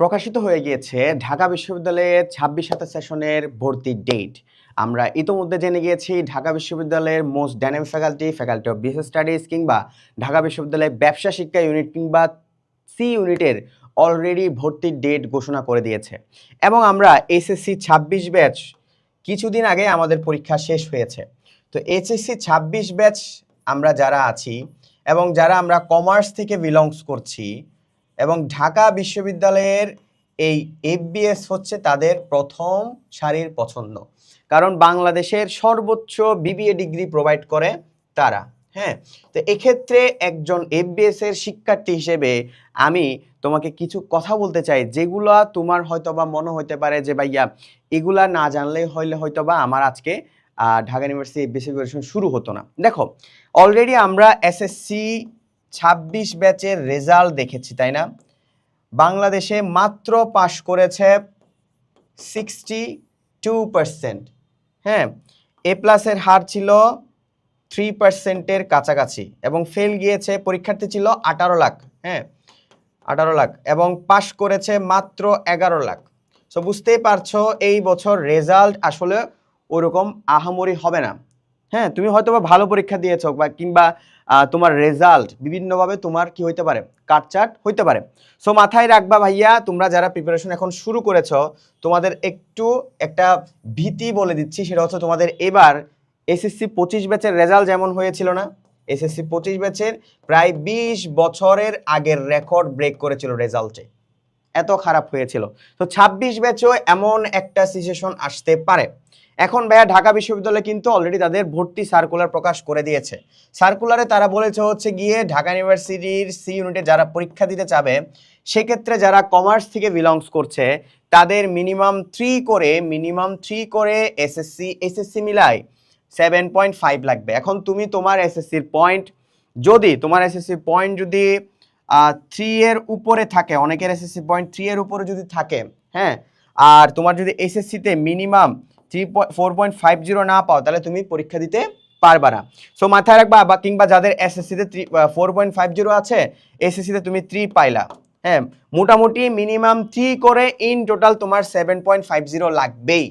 প্রকাশিত হয়ে গিয়েছে ঢাকা বিশ্ববিদ্যালয়ের ২৬-২৭ সেশনের ভর্তির ডেট। আমরা ইতোমধ্যে জেনে গিয়েছি ঢাকা বিশ্ববিদ্যালয়ের most dynamic faculty of business studies কিংবা ঢাকা বিশ্ববিদ্যালয়ের ব্যবসা শিক্ষা ইউনিট কিংবা সি ইউনিটের অলরেডি ভর্তির ডেট ঘোষণা করে দিয়েছে এবং আমরা এসএসসি ২৬ ব্যাচ কিছুদিন আগে আমাদের পরীক্ষা শেষ হয়েছে। তো এসএসসি ২৬ ব্যাচ আমরা যারা আছি এবং যারা আমরা কমার্স থেকে বিলংস করছি এবং ঢাকা বিশ্ববিদ্যালয়ের এই এফবিএস হচ্ছে তাদের প্রথম সারির পছন্দ, কারণ বাংলাদেশের সর্বোচ্চ বিবিএ ডিগ্রি প্রোভাইড করে তারা। হ্যাঁ, তো এক্ষেত্রে একজন এফবিএস এর শিক্ষার্থী হিসেবে আমি তোমাকে কিছু কথা বলতে চাই যেগুলা তোমার হয়তোবা মনে হতে পারে যে ভাইয়া এগুলা না জানলেই হয়তোবা আমার আজকে ঢাকা ইউনিভার্সিটি এফবিএস প্রিপারেশন শুরু হতো না। দেখো, অলরেডি আমরা এসএসসি ২৬ ব্যাচের রেজাল্ট দেখেছি, তাই না? বাংলাদেশে মাত্র পাশ করেছে 62%। হ্যাঁ, এ প্লাসের হার ছিল 3%-এর কাছাকাছি এবং ফেল গিয়েছে পরীক্ষার্থী ছিল 18 লাখ। হ্যাঁ, 18 লাখ এবং পাশ করেছে মাত্র 11 লাখ। সো বুঝতেই পারছো এই বছর রেজাল্ট আসলে ওরকম আহামরি হবে না। হ্যাঁ, তুমি হয়তো বা ভালো পরীক্ষা দিয়েছো বা কিংবা তোমার রেজাল্ট বিভিন্নভাবে তোমার কি হইতে পারে, কাটচাট হইতে পারে। সো মাথায় রাখবা ভাইয়া, তোমরা যারা প্রিপারেশন এখন শুরু করেছো তোমাদের একটু একটা ভীতি বলে দিচ্ছি, সেটা হচ্ছে তোমাদের এবার এসএসসি 25 ব্যাচের রেজাল্ট যেমন হয়েছিল না, এসএসসি 25 ব্যাচের প্রায় 20 বছরের আগের রেকর্ড ব্রেক করেছিল রেজাল্টে, এত খারাপ হয়েছিল। তো 26 ব্যাচেও এমন একটা সিচুয়েশন আসতে পারে। এখন ভাইয়া ঢাকা বিশ্ববিদ্যালয় কিন্তু অলরেডি তাদের ভর্তি সার্কুলার প্রকাশ করে দিয়েছে। সার্কুলারে তারা বলেছে হচ্ছে গিয়ে ঢাকা ইউনিভার্সিটির সি ইউনিটে যারা পরীক্ষা দিতে চাবে সেক্ষেত্রে যারা কমার্স থেকে বিলংস করছে তাদের মিনিমাম 3 করে এসএসসি মিলায় 7.5 লাগবে। এখন তুমি তোমার এসএসসির পয়েন্ট যদি 3 এর উপরে থাকে, অনেকের এসএসসি পয়েন্ট 3 এর উপরে যদি থাকে, হ্যাঁ, আর তোমার যদি এসএসসিতে মিনিমাম 4.50 না পাও তাহলে তুমি পরীক্ষা দিতে পারবা না। সো মাথায় রাখবা, বা কিংবা যাদের এসএসসিতে 4.50 আছে, এসএসসিতে তুমি 3 পাইলা, হ্যাঁ, মোটামুটি মিনিমাম 3 করে ইন টোটাল তোমার 7.50 লাগবেই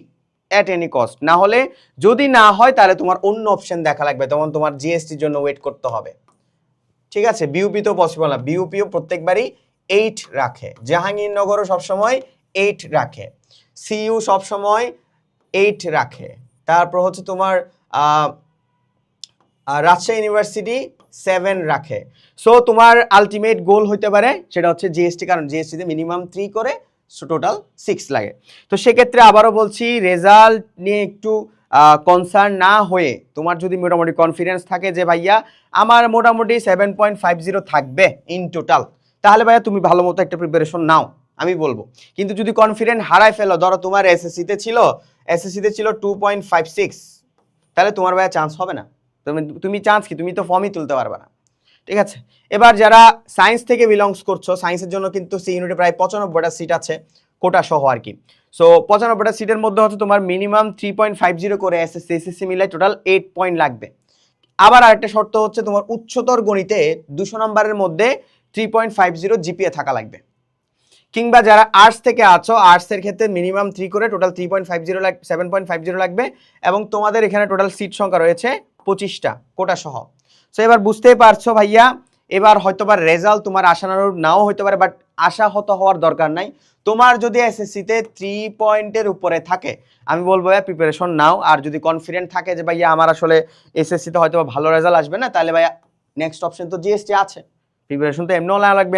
অ্যাট এনি কস্ট। না হলে যদি না হয় তাহলে তোমার অন্য অপশন দেখা লাগবে, তখন তোমার জিএসটির জন্য ওয়েট করতে হবে। ঠিক আছে, বিউপি তো পসিবল না, বিউপিও প্রত্যেকবারই 8 রাখে, জাহাঙ্গীরনগরও সবসময় 8 রাখে, সিইউ সবসময় 8 রাখে, তারপর হচ্ছে তোমার রাজশাহী ইউনিভার্সিটি 7 রাখে। সো তোমার আলটিমেট গোল হইতে পারে সেটা হচ্ছে জিএসটি, কারণ জিএসটিতে মিনিমাম 3 করে, সো টোটাল 6 লাগে। তো সেক্ষেত্রে আবারও বলছি, রেজাল্ট নিয়ে একটু কনসার্ন না হয়ে তোমার যদি মোটামুটি কনফিডেন্স থাকে যে ভাইয়া আমার মোটামুটি 7.50 থাকবে ইন টোটাল, তাহলে ভাইয়া তুমি ভালো মতো একটা প্রিপারেশন নাও আমি বলবো। কিন্তু যদি কনফিডেন্ট হারায় ফেলো, ধরো তোমার এসএসসিতে ছিল 2.56, তাহলে তোমার ভাইয়া চান্স হবে না। তুমি চান্স কি, তুমি তো ফর্মই তুলতে পারবে না। ঠিক আছে, এবার যারা সায়েন্স থেকে বিলংস করছো, সায়েন্সের জন্য কিন্তু সি ইউনিটে প্রায় 95টা সিট আছে কোটা সহ আর কি। সো 95টা সিটের মধ্যে হচ্ছে তোমার মিনিমাম 3.50 করে এসএসসি মিলাই টোটাল 8 পয়েন্ট লাগবে। আবার আরেকটা শর্ত হচ্ছে তোমার উচ্চতর গণিতে 200 নম্বরের মধ্যে 3.50 জিপিএ থাকা লাগবে। কিংবা যারা আর্টস থেকে আছো, আর্টসের ক্ষেত্রে মিনিমাম 3 করে টোটাল 7.50 লাগবে এবং তোমাদের এখানে টোটাল সিট সংখ্যা রয়েছে 25টা কোটা সহ। সো এবার বুঝতেই পারছো ভাইয়া, এবার হয়তোবা রেজাল্ট তোমার আশানুরূপ নাও হতে পারে, বাট আশাহত হওয়ার দরকার নাই। তোমার যদি এসএসসিতে 3 পয়েন্টের উপরে থাকে আমি বলবো ভাইয়া প্রিপারেশন নাও, আর যদি কনফিডেন্ট থাকে যে ভাইয়া আমার আসলে এসএসসিতে হয়তো ভালো রেজাল্ট আসবে না, তাহলে ভাইয়া নেক্সট অপশন তো জিএসটি আছে। প্রিপারেশন তো এমনও লাগবে,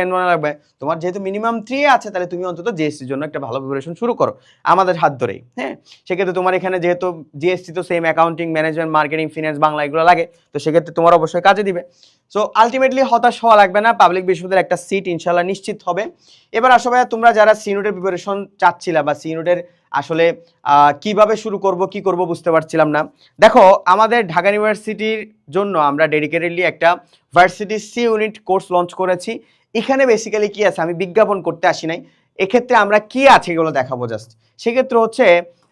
তোমার যেহেতু মিনিমাম 3 আছে তাহলে তুমি অন্তত জিএসটির জন্য একটা ভালো প্রিপারেশন শুরু করো আমাদের হাত ধরেই। হ্যাঁ, সেক্ষেত্রে তোমার এখানে যেহেতু জিএসটি তো same accounting, management, marketing, finance, Bangla এগুলো লাগে, তো সেক্ষেত্রে তোমার অবশ্যই কাজে দিবে। সো আলটিমেটলি হতাশ হওয়া লাগবে না, পাবলিক বিশ্ববিদ্যালয়ের একটা সিট ইনশাল্লাহ নিশ্চিত হবে। এবার আসো ভাইয়া, তোমরা যারা সিনুটের প্রিপারেশন চাচ্ছিলা বা সিনুটের আসলে কিভাবে শুরু করব কি করব বুঝতে পারছিলাম না, দেখো আমাদের ঢাকা ইউনিভার্সিটির জন্য আমরা ডেডিকেটেডলি একটা varsity C unit course launch করেছি। এখানে বেসিক্যালি কি আছে, আমি বিজ্ঞাপন করতে আসি নাই, এক্ষেত্রে আমরা কি আছে এগুলো দেখাবো জাস্ট। সেক্ষেত্রে হচ্ছে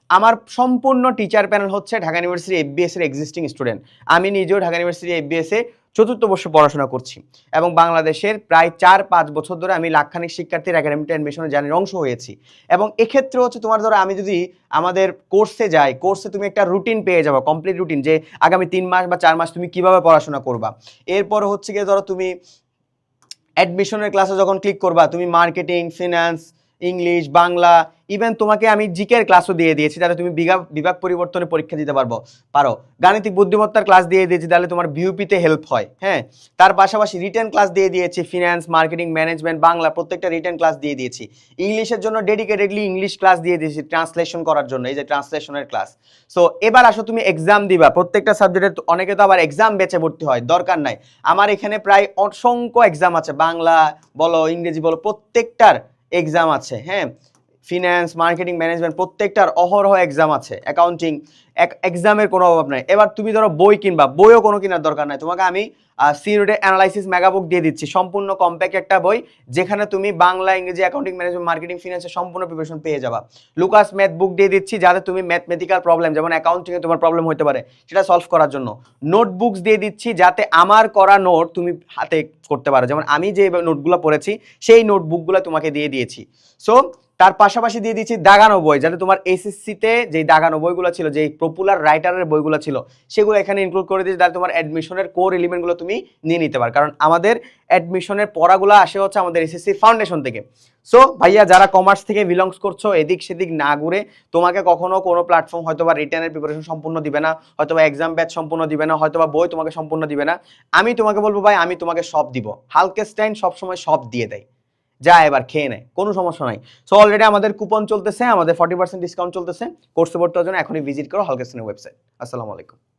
আমার সম্পূর্ণ টিচার প্যানেল হচ্ছে ঢাকা ইউনিভার্সিটি এফবিএস এর এক্সিস্টিং স্টুডেন্ট। আমি নিজেও ঢাকা ইউনিভার্সিটি এফবিএস এ চতুর্থ বর্ষে পড়াশোনা করছি এবং বাংলাদেশের প্রায় 4-5 বছর ধরে আমি লাখখানিক শিক্ষার্থীর একাডেমিতে অ্যাডমিশনের জার্নির অংশ হয়েছি। এবং এক্ষেত্রে হচ্ছে তোমার ধরো আমি যদি আমাদের কোর্সে যাই, কোর্সে তুমি একটা রুটিন পেয়ে যাবে, কমপ্লিট রুটিন, যে আগামী 3 মাস বা 4 মাস তুমি কিভাবে পড়াশোনা করবা। এরপর হচ্ছে গিয়ে ধরো তুমি অ্যাডমিশনের ক্লাসে যখন ক্লিক করবা, তুমি marketing, finance, English, Bangla, even তোমাকে আমি জিকের ক্লাসও দিয়ে দিয়েছি, তাহলে তুমি বিভাগ পরিবর্তনে পরীক্ষা দিতে পারো। গাণিতিক বুদ্ধিমত্তার ক্লাস দিয়ে দিয়েছি, তাহলে তোমার বিউপিতে হেল্প হয়। হ্যাঁ, তার পাশাপাশি রিটেন ক্লাস দিয়ে দিয়েছি, ফিনান্স, মার্কেটিং, ম্যানেজমেন্ট, বাংলা প্রত্যেকটা রিটেন ক্লাস দিয়ে দিয়েছি। ইংলিশের জন্য ডেডিকেটেডলি ইংলিশ ক্লাস দিয়ে দিয়েছি ট্রান্সলেশন করার জন্য, এই যে ট্রান্সলেশনের ক্লাস। সো এবার আসো তুমি এক্সাম দিবা, প্রত্যেকটা সাবজেক্টের অনেকে তো আবার এক্সাম বেচে ভর্তি হয়, দরকার নাই। আমার এখানে প্রায় অসংখ্য এক্সাম আছে, বাংলা বলো, ইংরেজি বলো, প্রত্যেকটার এক্সাম আছে। হ্যাঁ, ফিনান্স, মার্কেটিং, ম্যানেজমেন্ট প্রত্যেকটার অহরহ এক্সাম আছে, অ্যাকাউন্টিং, এক্সামের কোনো অভাব নাই। এবার তুমি ধরো বই কিনবা, বইও কোনো কেনার দরকার নাই, তোমাকে আমি সিউরিটি অ্যানালাইসিস মেগাবুক দিয়ে দিচ্ছি, সম্পূর্ণ কম্প্যাক্ট একটা বই, যেখানে তুমি বাংলা, ইংরেজি, অ্যাকাউন্টিং, ম্যানেজমেন্ট, মার্কেটিং, ফিনান্সের সম্পূর্ণ প্রিপারেশন পেয়ে যাবা। লুকাস ম্যাথ বুক দিয়ে দিচ্ছি, যাতে তুমি ম্যাথমেটিক্যাল প্রবলেম, যেমন অ্যাকাউন্টিং এ তোমার প্রবলেম হতে পারে, সেটা সলভ করার জন্য। নোটবুকস দিয়ে দিচ্ছি, যাতে আমার করা নোট তুমি হাতে করতে পারো, যেমন আমি যে নোটগুলো পড়েছি সেই নোটবুকগুলো তোমাকে দিয়ে দিয়েছি। সো তার পাশাপাশি দিয়ে দিচ্ছি দাগানো বই, যাতে তোমার এসএসসিতে যে দাগানো বইগুলো ছিল, যে পপুলার রাইটারের বইগুলো ছিল, সেগুলো এখানে ইনক্লুড করে দিয়েছি, যাতে তোমার অ্যাডমিশনের কোর এলিমেন্টগুলো তুমি নিয়ে নিতে পারো। কারণ আমাদের অ্যাডমিশনের পড়াগুলো আসে হচ্ছে আমাদের এসএসসি ফাউন্ডেশন থেকে। সো ভাইয়া, যারা কমার্স থেকে বিলংস করছো, এদিক সেদিক না ঘুরে, তোমাকে কখনো কোনো প্ল্যাটফর্ম হয়তো বা রিটার্নের প্রিপারেশন সম্পূর্ণ দিবে না, হয়তো বা এক্সাম ব্যাচ সম্পূর্ণ দিবে না, হয়তো বা বই তোমাকে সম্পূর্ণ দিবে না। আমি তোমাকে বলবো ভাই, আমি তোমাকে সব দিব। হালকেস্টাইন সবসময় সব দিয়ে দেয়, যা এবার খেয়ে নেয়, কোনো সমস্যা নাই। সো অলরেডি আমাদের কুপন চলতেছে, আমাদের 40% ডিসকাউন্ট চলতেছে। কোর্সে ভর্তি হওয়ার জন্য এখনই ভিজিট করো হালকেস্টাইনের ওয়েবসাইট। আসসালামু আলাইকুম।